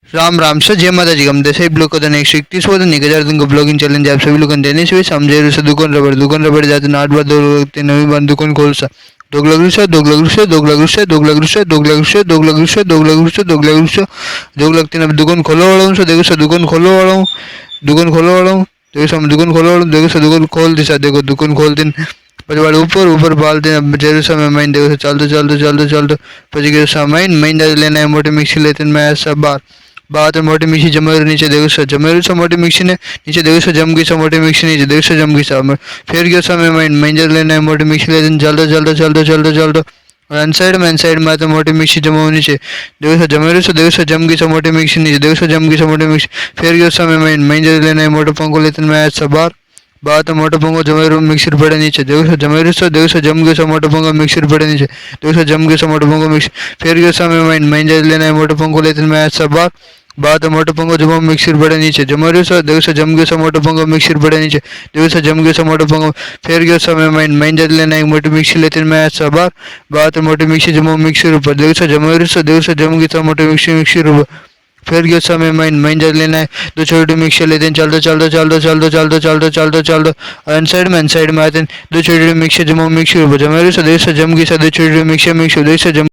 Ram Ram sir, जय माता जी। हम देसाई ब्लॉग का 131वां 1000 दिन का ब्लॉगिंग चैलेंज आप सभी लोग देने से समझे से दुकान रबड़ जाते 8 बार 9 बार दुकान खोल सा 2 लाख रुपये 2 लाख रुपये 2 लाख रुपये 2 लाख रुपये 2 लाख रुपये 2 लाख रुपये 2 लाख रुपये 2 लाख 3 दुकान खोलो वाला हूँ सर। देखो सर दुकान खोलो वाला हूँ, दुकान खोलो वाला हूँ। देखो सर दुकान खोलो वाला हूँ। देखो सर दुकान खोल दी सर। देखो दुकान खोल दिन પછી ऊपर ऊपर बालते जेरू समय माइन देखो चलते પછી કે સામાइन माइन लेना है मोटे मिक्सी लेते मैं ऐसा बार बात है मोटी मिक्सी जमेरू नीचे देखो सर जमेरू से मोटी मिक्सी ने नीचे देखो सर जम गई सा मोटी मिक्सी नीचे देखो सर जम गई सा फिर गया समय माइन माइंजर लेना है मोटी मिक्सी लेते चलते अनसाइड में आते मोटी मिक्सी जमा नीचे देखो सर जमेरू से देखो सर जम गई सा मोटी मिक्सी नीचे देखो सर जम गई सा मोटी मिक्सी फिर गया समय माइन माइंजर लेना है मोटे पंखो लेते मैं ऐसा बार बात मोटा पंखो जमेरू मिक्सर पड़े नीचे देखो सर जमेरू से देखो सर जम गए सा मोटा पंखो मिक्सर पड़े नीचे देखो सर जम गए सा मोटा पंखो मिक्सर फिर गया समय माइन माइंजर लेना है मोटे पंखो लेते मैं ऐसा बार बात मोटे पंखो जमा मिक्सर पड़े नीचे जमेरू से देखो सर जम गए सा मोटा पंखो मिक्सर पड़े नीचे देखो सर जम गए सा मोटा पंखो फिर गया समय माइन माइंजर लेना है मोटी मिक्सी लेते मैं ऐसा बार बात मोटी मिक्सी जमा मिक्सर ऊपर देखो सर जमेरू से देखो सर जम गई सा मोटी मिक्सी मिक्सर ऊपर फिर गया समय माइंजर लेना है 2 छोटी मिक्सर लेते हैं चलते अनसाइड में आते हैं 2 छोटी मिक्सर जमा मिक्सर ऊपर जमेरू से देखो सर जम गई सा 2 छोटी मिक्सर देख से जम